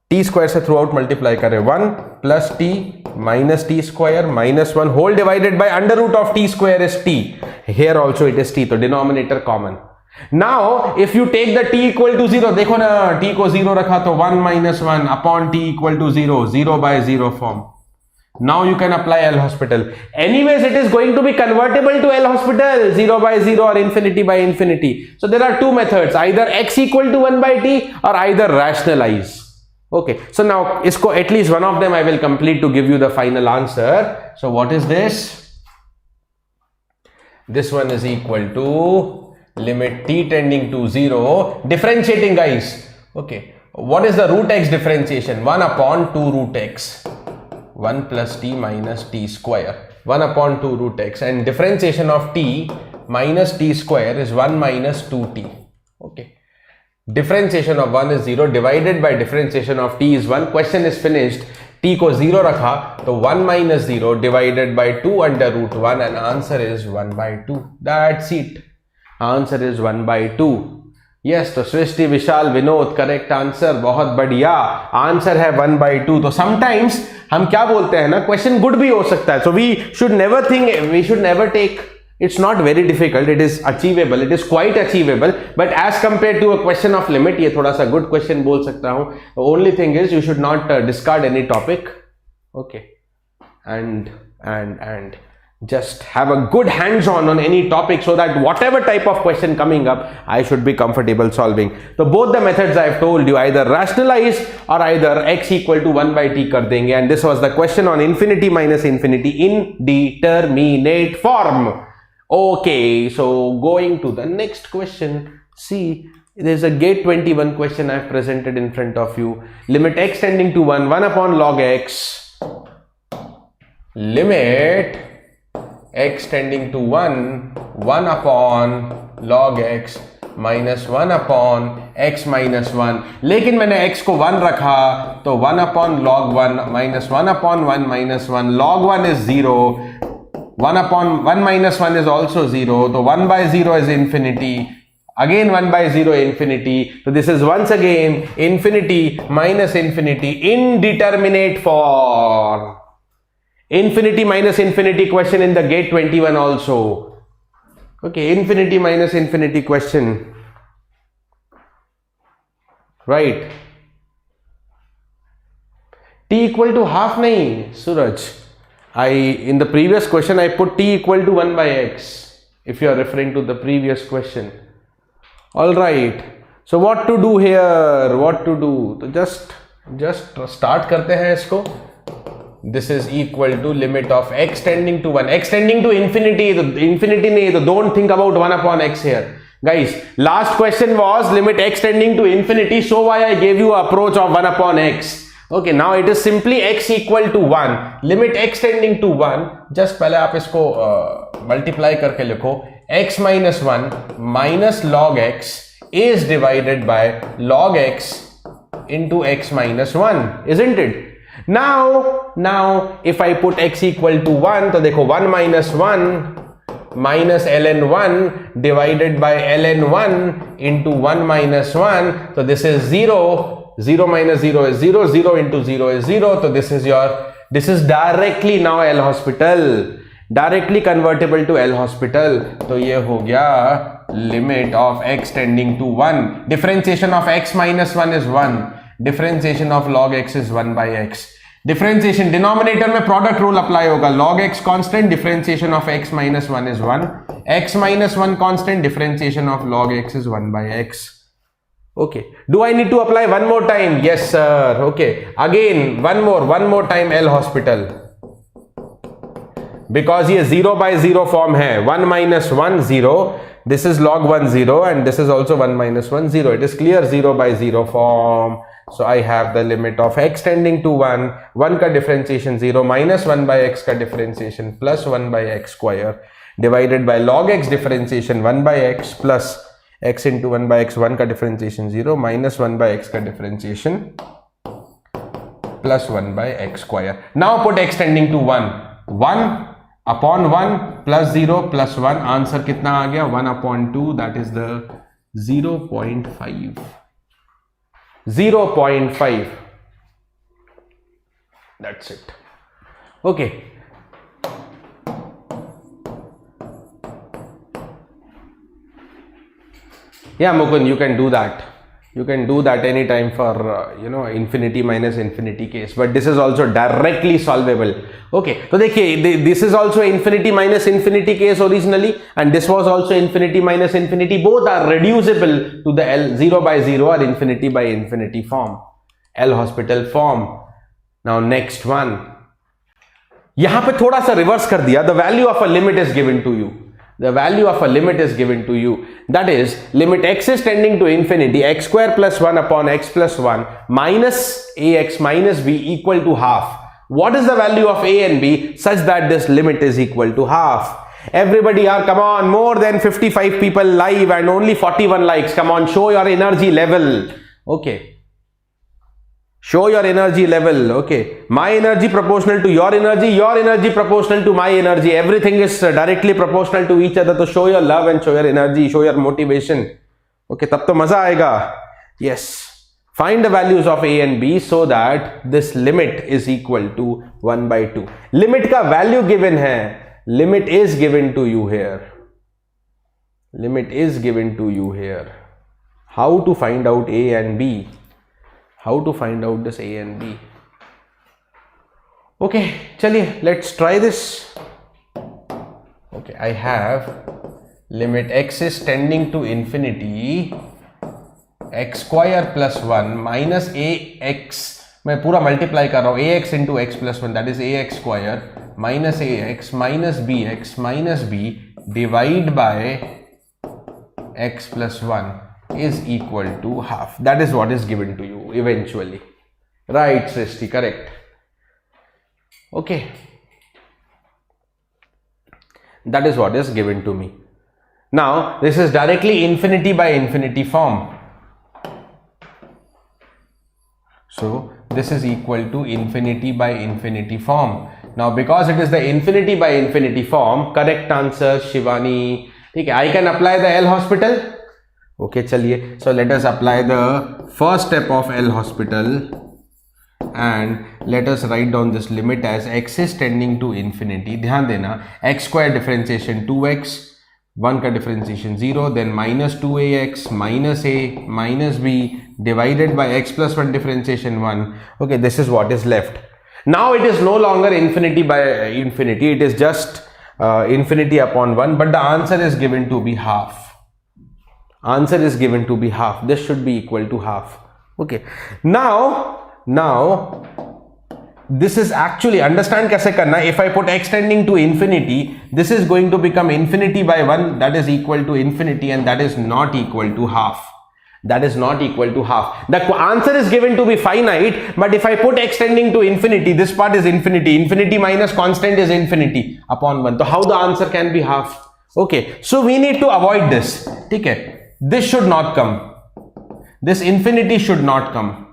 t square से throughout multiply करें 1 plus t minus t square minus 1 whole divided by under root of t square is t. Here also it is t, so denominator common. Now if you take the t equal to 0, देखो ना t को 0 रखा तो 1 minus 1 upon t equal to 0, 0 by 0 form. Now you can apply L hospital. Anyways, it is going to be convertible to L hospital, 0 by 0 or infinity by infinity. So there are two methods, either x equal to 1 by t or either rationalize. Okay, so now isko at least one of them I will complete to give you the final answer. So what is this? This one is equal to limit t tending to 0, differentiating guys. Okay, what is the root x differentiation? 1 upon 2 root x, 1 plus t minus t square, 1 upon 2 root x, and differentiation of t minus t square is 1 minus 2t. Okay, differentiation of 1 is 0 divided by differentiation of t is 1. Question is finished. t को 0 रखा तो 1 minus 0 divided by 2 under root 1 and answer is 1 by 2. That's it. Answer is 1 by 2. Yes, तो सृष्टि विशाल Vinod correct answer, बहुत बढ़िया answer है 1 by 2. तो sometimes हम क्या बोलते हैं ना, क्वेश्चन गुड भी हो सकता है. So we should never think, we should never take, it's not very difficult, it is achievable, it is quite achievable, but as compared to a question of limit, ये थोड़ा सा good question बोल सकता हूँ. The only thing is you should not discard any topic. Okay, and just have a good hands-on on any topic so that whatever type of question coming up, I should be comfortable solving. So both the methods I have told you, either rationalize or either x equal to 1 by t कर देंगे. And this was the question on infinity minus infinity indeterminate form. Okay, so going to the next question. See, there is a gate 21 question I have presented in front of you. Limit x tending to 1, 1 upon log x. Limit x tending to 1, 1 upon log x minus 1 upon x minus 1, लेकिन मैंने x को 1 रखा तो 1 upon log 1 minus 1 upon 1 minus 1, log 1 is 0, 1 upon 1 minus 1 is also 0, so 1 by 0 is infinity, again 1 by 0 infinity, so this is once again infinity minus infinity, indeterminate form. Infinity minus infinity question in the gate 21 also. Okay, infinity minus infinity question, right? T equal to half nahi Suraj, in the previous question I put t equal to 1 by x, if you are referring to the previous question. All right, so what to do here, what to do, तो just start करते हैं इसको. This is equal to limit of x tending to 1, x tending to infinity, तो infinity नहीं, तो don't think about 1 upon x here. Guys, last question was limit x tending to infinity, so why I gave you approach of 1 upon x. Okay, now it is simply x equal to 1, limit x tending to 1, just पहले आप इसको multiply करके लिखो, x minus 1 minus log x is divided by log x into x minus 1, isn't it? Now if I put x equal to 1, तो देखो 1 minus 1 minus ln 1 divided by ln 1 into 1 minus 1, so this is 0. 0 minus 0 is 0, 0 into 0 is 0, so this is directly now L'Hospital, directly convertible to L'Hospital, तो ये हो गया limit of x tending to 1, differentiation of x minus 1 is 1, differentiation of log x is 1 by x, differentiation denominator में product rule apply होगा, log x constant, differentiation of x minus 1 is 1, x minus 1 constant, differentiation of log x is 1 by x. Okay, do I need to apply one more time? Yes sir. Okay, again one more time L'Hospital, because ये 0 by 0 form है, 1 minus 1 0, this is log 1 0 and this is also 1 minus 1 0, it is clear 0 by 0 form. So I have the limit of x tending to 1, 1 का differentiation 0 minus 1 by x का differentiation plus 1 by x square divided by log x differentiation 1 by x plus x into 1 by x, 1 का differentiation 0 minus 1 by x का differentiation plus 1 by x square. Now put x tending to 1, 1 upon 1 plus 0 plus 1, answer कितना आ गया 1 upon 2, that is the 0.5, 0.5, that's it. Okay, yeah Mukund, you can do that anytime for infinity minus infinity case, but this is also directly solvable. Okay, so देखिए this is also infinity minus infinity case originally, and this was also infinity minus infinity, both are reducible to the L 0 by 0 or infinity by infinity form, L'Hospital form. Now next one, यहां पे थोड़ा सा reverse कर दिया, the value of a limit is given to you. The value of a limit is given to you, that is limit x is tending to infinity, x square plus 1 upon x plus 1 minus ax minus b equal to half. What is the value of a and b such that this limit is equal to half? Everybody are, come on, more than 55 people live and only 41 likes. Come on, show your energy level. Okay, show your energy level. Okay, my energy proportional to your energy proportional to my energy, everything is directly proportional to each other, so show your love and show your energy, show your motivation. Okay, तब तो मजा आएगा. Yes, find the values of a and b so that this limit is equal to 1 by 2. Limit का value given है, limit is given to you here, limit is given to you here. How to find out a and b? How to find out this a and b? Okay, chaliye, let's try this. Okay, I have limit x is tending to infinity, x square plus 1 minus ax, मैं पूरा multiply कर रहा हूँ, ax into x plus 1, that is ax square minus ax minus b divide by x plus 1 is equal to half. That is what is given to you eventually. Right, Srishti, correct. Okay, that is what is given to me. Now this is directly infinity by infinity form. So this is equal to infinity by infinity form. Now because it is the infinity by infinity form, correct answer Shivani. Okay, I can apply the L hospital. Okay, chaliye. So let us apply the first step of L hospital and let us write down this limit as x is tending to infinity. Dhyan dena, x square differentiation 2x, 1 ka differentiation 0, then minus 2ax minus a minus b divided by x plus 1 differentiation 1. Okay, this is what is left. Now it is no longer infinity by infinity, it is just infinity upon 1, but the answer is given to be half. Answer is given to be half. This should be equal to half. Okay, now this is actually, understand kaise karna. If I put x tending to infinity, this is going to become infinity by 1, that is equal to infinity, and that is not equal to half. That is not equal to half. The answer is given to be finite, but if I put x tending to infinity, this part is infinity. Infinity minus constant is infinity upon 1. So how the answer can be half? Okay, so we need to avoid this. Okay, this should not come. This infinity should not come.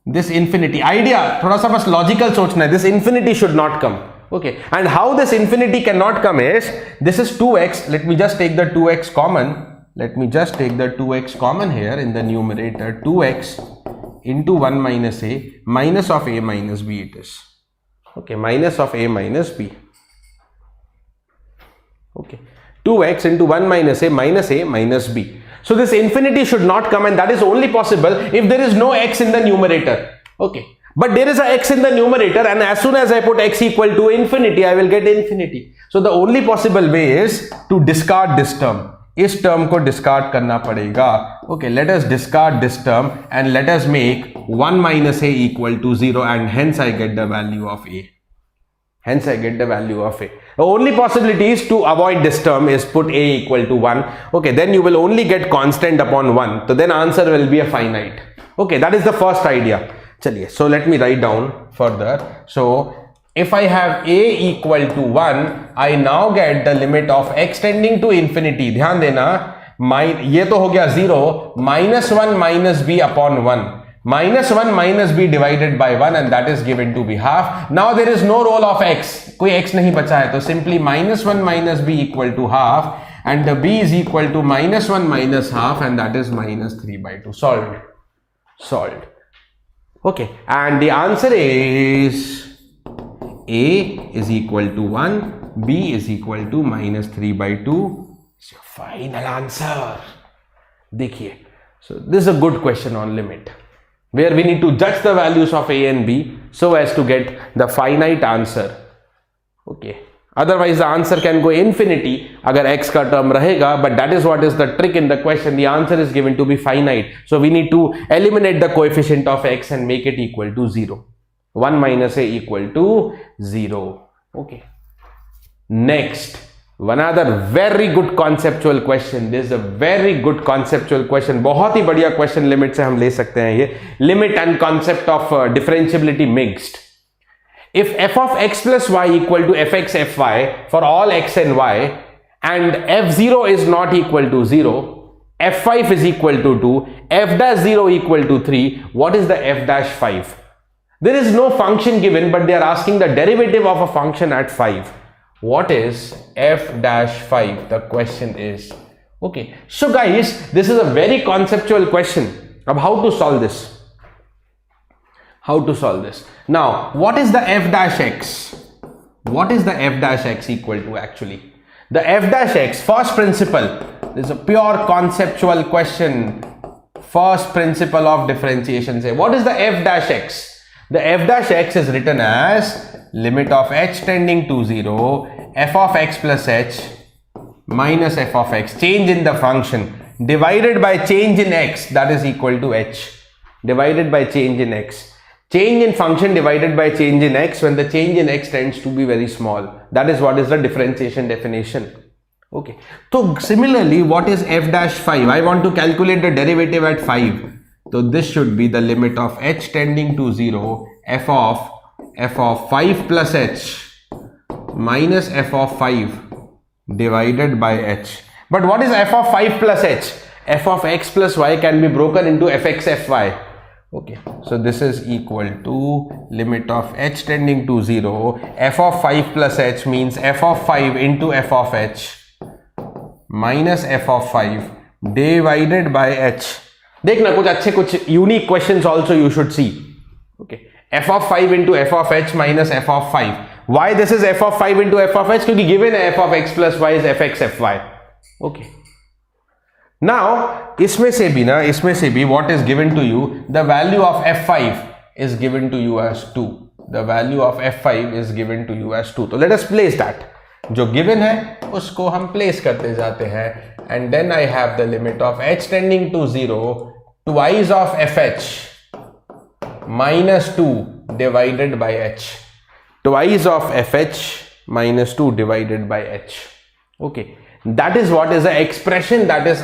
This infinity idea, thoda sa bas logical sochna hai. This infinity should not come. Okay, and how this infinity cannot come is, this is 2x. Let me just take the 2x common. Let me just take the 2x common here in the numerator. 2x into 1 minus a, minus of a minus b it is. Okay, minus of a minus b. Okay, 2x into 1 minus a minus b. So this infinity should not come, and that is only possible if there is no x in the numerator. Okay, but there is a x in the numerator, and as soon as I put x equal to infinity, I will get infinity. So the only possible way is to discard this term. इस term को discard करना पड़ेगा. Okay, let us discard this term and let us make 1 minus a equal to 0, and hence I get the value of a. Hence I get the value of a. The only possibility is to avoid this term is put a equal to 1. Okay, then you will only get constant upon 1. So then answer will be a finite. Okay, that is the first idea. Chaliye, so let me write down further. So if I have a equal to 1, I now get the limit of x tending to infinity. Dhyan dena, ye to ho gaya 0, minus 1 minus b upon 1. Minus 1 minus b divided by 1, and that is given to be half. Now there is no role of x. Koi x nahi bacha hai. So simply minus 1 minus b equal to half, and the b is equal to minus 1 minus half, and that is minus 3 by 2. Solved. Solved. Okay, and the answer is a is equal to 1, b is equal to minus 3 by 2. It's your final answer. Dekhiye. So this is a good question on limit, where we need to judge the values of a and b so as to get the finite answer. Okay, otherwise the answer can go infinity agar x ka term rahega, but that is what is the trick in the question. The answer is given to be finite, so we need to eliminate the coefficient of x and make it equal to 0. 1 minus a equal to 0. Okay, next, one other very good conceptual question. This is a very good conceptual question. बहुत ही बढ़िया question limit से हम ले सकते हैं ये. Limit and concept of differentiability mixed. If f of x plus y equal to fx fy for all x and y, and f0 is not equal to 0, f5 is equal to 2, f dash 0 equal to 3, what is the f dash 5? There is no function given, but they are asking the derivative of a function at 5. What is f dash 5? The question is. Okay, so guys, this is a very conceptual question of how to solve this. How to solve this. Now, what is the f dash x? What is the f dash x equal to actually? The f dash x, first principle, this is a pure conceptual question. First principle of differentiation. Say, what is the f dash x? The f dash x is written as limit of h tending to 0, f of x plus h minus f of x, change in the function, divided by change in x, that is equal to h, divided by change in x. Change in function divided by change in x when the change in x tends to be very small. That is what is the differentiation definition. Okay. So similarly, what is f dash 5? I want to calculate the derivative at 5. So this should be the limit of h tending to 0, f of 5 plus h minus f of 5 divided by h. But what is f of 5 plus h? F of x plus y can be broken into fx fy. Okay, so this is equal to limit of h tending to 0. F of 5 plus h means f of 5 into f of h minus f of 5 divided by h. देखना कुछ अच्छे कुछ unique questions also you should see. Okay, f of 5 into f of h minus f of 5. Why this is f of 5 into f of h? क्योंकि given f of x plus y is fx fy. Okay. Now इसमें से भी what is given to you, the value of f5 is given to you as 2. The value of f5 is given to you as 2. तो let us place that. जो given है उसको हम place करते जाते हैं, and then I have the limit of h tending to 0 twice of fh minus 2 divided by h. Twice of fh minus 2 divided by h. Okay, that is what is the expression that is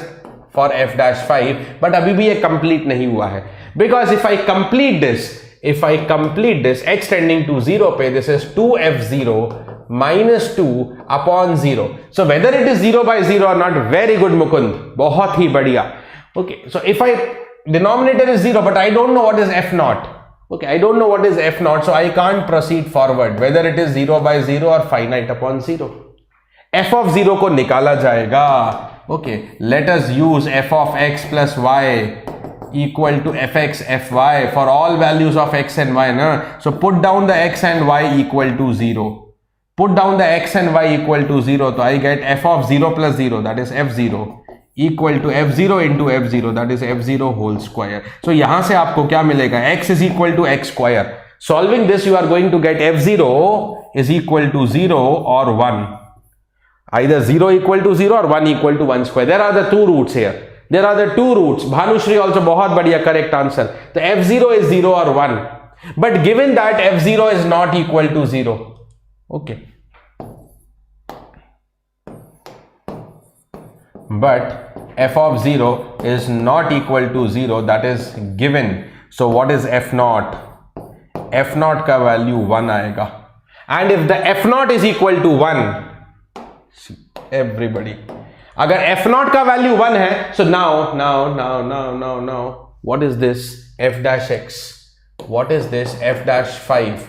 for f dash 5, but अभी भी ये complete नहीं हुआ है, because if I complete this h tending to 0 पे, this is 2f0 minus 2 upon 0. So whether it is 0 by 0 or not, very good Mukund, बहुत ही बढ़िया. Okay, so if I denominator is 0 but I don't know what is f naught. Okay, I don't know what is f naught, so I can't proceed forward whether it is 0 by 0 or finite upon 0. f of 0 को निकाला जाएगा. Okay, let us use f of x plus y equal to fx fy for all values of x and y. Na? So put down the x and y equal to 0. Put down the x and y equal to 0. So I get f of 0 plus 0, that is f0, equal to f0 into f0, that is f0 whole square. So यहाँ से आपको क्या मिलेगा? x is equal to x square. Solving this, you are going to get f0 is equal to 0 or 1. Either 0 equal to 0 or 1 equal to 1 square. There are the two roots here. There are the two roots. Bhanushri also बहुत बढ़िया correct answer. The f0 is 0 or 1. But given that f0 is not equal to 0. Okay. But f of 0 is not equal to 0. That is given. So what is f naught? F naught का value 1 आएगा. And if the f naught is equal to 1, everybody, अगर f naught का value 1 है, so now what is this? F dash x. What is this? F dash 5.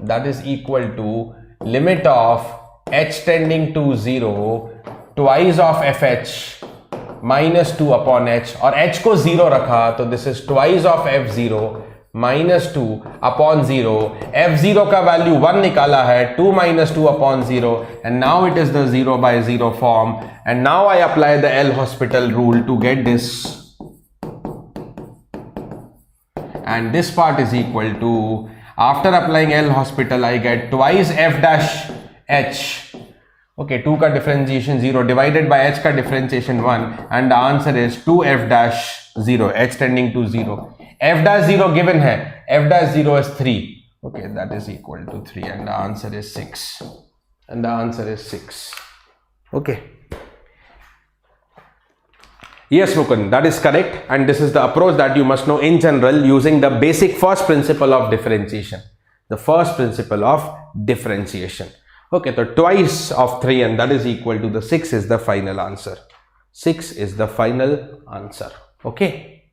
That is equal to limit of h tending to 0 twice of fh minus 2 upon h, और h को 0 रखा तो this is twice of f0 minus 2 upon 0. f0 का value 1 निकाला है, 2 minus 2 upon 0, and now it is the 0 by 0 form, and now I apply the L'Hospital rule to get this, and this part is equal to, after applying L'Hospital I get twice f dash h. Okay, 2 का differentiation 0 divided by h का differentiation 1, and the answer is 2f dash 0, h tending to 0. f dash 0 given है, f dash 0 is 3. Okay, that is equal to 3, and the answer is 6. And the answer is 6. Okay. Yes, Mukund, that is correct, and this is the approach that you must know in general using the basic first principle of differentiation. The first principle of differentiation. Okay, so twice of 3, and that is equal to the 6 is the final answer. 6 is the final answer. Okay.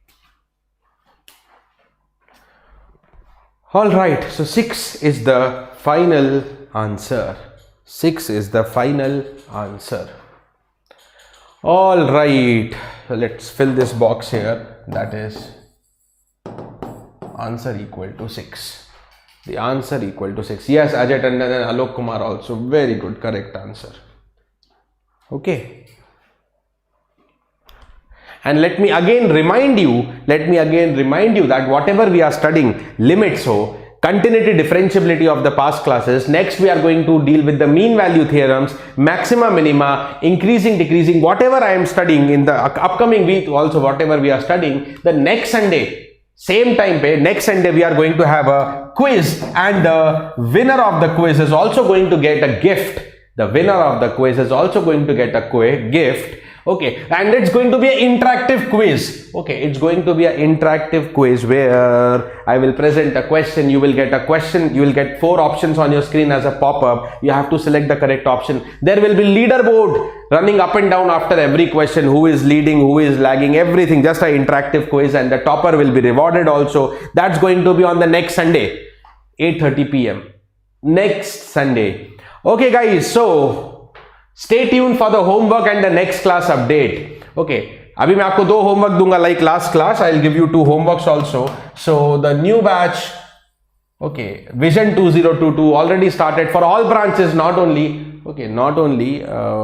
All right, so 6 is the final answer. 6 is the final answer. All right, so let's fill this box here. That is answer equal to 6. The answer equal to 6. Yes, Ajay Tandon and Alok Kumar also. Very good, correct answer. Okay. And let me again remind you that whatever we are studying, limits ho, continuity differentiability of the past classes, next we are going to deal with the mean value theorems, maxima minima, increasing decreasing, whatever I am studying in the upcoming week, also whatever we are studying, the next Sunday, same time pe, next Sunday we are going to have a quiz, and the winner of the quiz is also going to get a gift. The winner of the quiz is also going to get a gift. Okay, and it's going to be an interactive quiz. Okay, it's going to be an interactive quiz where I will present a question. You will get a question. You will get 4 options on your screen as a pop-up. You have to select the correct option. There will be leaderboard running up and down after every question, who is leading, who is lagging, everything, just an interactive quiz, and the topper will be rewarded also. That's going to be on the next Sunday, 8:30 p.m. next Sunday. Okay guys, so stay tuned for the homework and the next class update. Okay, अभी मैं आपको 2 homework दूंगा, like last class I'll give you 2 homeworks also. So the new batch, okay, Vision 2022 already started for all branches, not only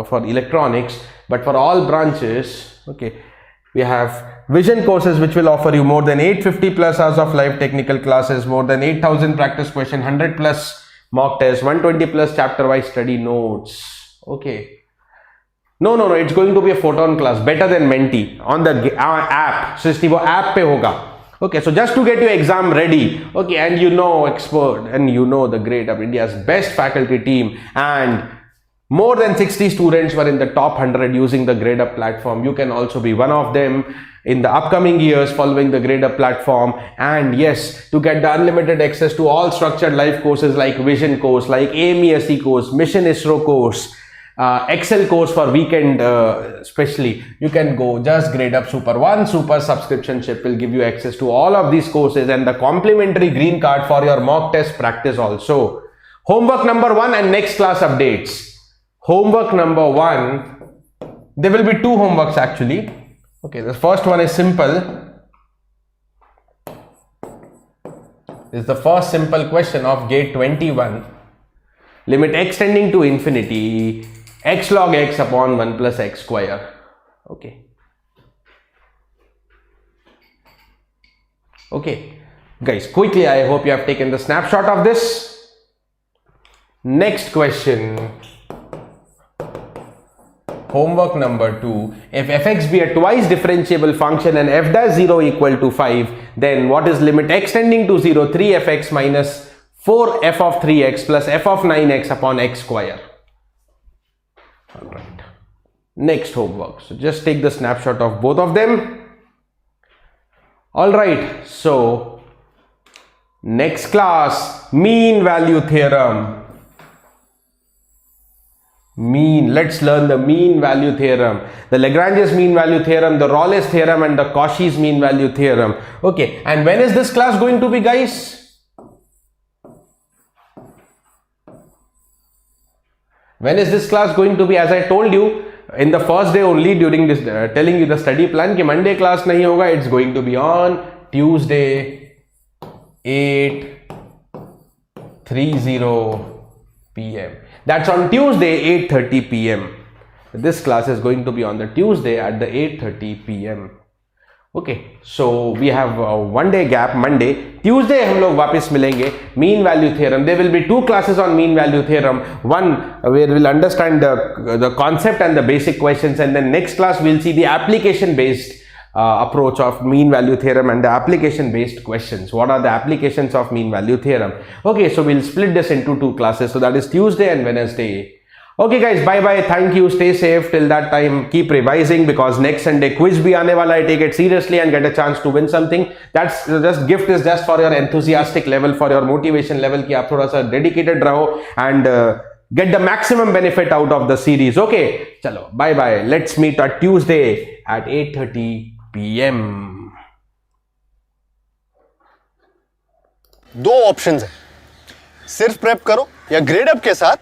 for electronics, but for all branches. Okay, we have Vision courses which will offer you more than 850 plus hours of live technical classes, more than 8,000 practice question, 100 plus mock tests, 120 plus chapter wise study notes. Okay, no, it's going to be a photon class, better than Menti on the app. Srishti, wo app pe hoga. Okay, so just to get your exam ready, okay, and you know expert, and you know the Gradeup, India's best faculty team, and more than 60 students were in the top 100 using the Gradeup platform. You can also be one of them in the upcoming years following the Gradeup platform. And yes, to get the unlimited access to all structured live courses like Vision course, like AMESE course, Mission ISRO course, Excel course for weekend especially, you can go just Gradeup Super. One super subscription ship will give you access to all of these courses and the complimentary green card for your mock test practice also. Homework number 1 and next class updates. Homework number 1, there will be 2 homeworks actually. Okay, the first one is simple. This is the first simple question of gate 21. Limit x tending to infinity, x log x upon 1 plus x square. Okay. Okay. Guys, quickly, I hope you have taken the snapshot of this. Next question. Homework number 2. If fx be a twice differentiable function and f dash 0 equal to 5, then what is limit x tending to 0, 3fx minus 4f of 3x plus f of 9x upon x square. Alright. Next homework. So just take the snapshot of both of them. Alright. So next class, mean value theorem. Let's learn the mean value theorem, the Lagrange's mean value theorem, the Rolle's theorem, and the Cauchy's mean value theorem. Okay, and when is this class going to be, guys? When is this class going to be? As I told you in the first day only during this telling you the study plan कि Monday class नहीं होगा, it's going to be on Tuesday 8:30 p.m. That's on Tuesday 8:30 p.m. This class is going to be on the Tuesday at the 8:30 p.m. Okay, so we have a 1 day gap. Monday, Tuesday हम लोग वापस मिलेंगे. Mean value theorem. There will be 2 classes on mean value theorem. One where we'll understand the concept and the basic questions, and then next class we'll see the application based approach of mean value theorem and the application based questions. What are the applications of mean value theorem? Okay, so we'll split this into 2 classes. So that is Tuesday and Wednesday. Okay guys, bye bye, thank you, stay safe till that time, keep revising because next Sunday quiz bhi aane wala hai. Take it seriously and get a chance to win something. That's just gift is just for your enthusiastic level, for your motivation level ki aap thoda sa dedicated raho and get the maximum benefit out of the series. Okay, chalo, bye bye, let's meet on Tuesday at 8:30 p.m. 2 options है, सिर्फ prep करो या Gradeup के साथ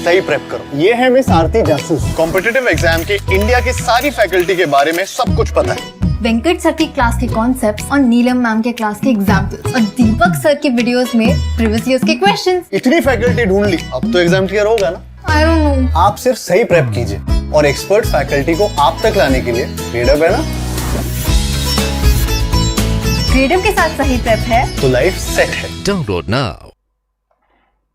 सही prep करो। ये है मिस आरती जासूस, कॉम्पिटिटिव एग्जाम के इंडिया की सारी फैकल्टी के बारे में सब कुछ पता है। वेंकट सर की क्लास के कॉन्सेप्ट्स और नीलम मैम के क्लास के एग्जाम्पल्स और दीपक सर के वीडियोस में प्रीवियस ईयर्स के क्वेश्चंस। इतनी फैकल्टी ढूंढ ली, अब तो एग्जाम क्लियर होगा ना? I don't know. आप सिर्फ सही प्रेप कीजिए और एक्सपर्ट फैकल्टी को आप तक लाने के लिए ग्रेडअप है ना। ग्रेडअप के साथ सही प्रेप है तो लाइफ सेट है। Download now.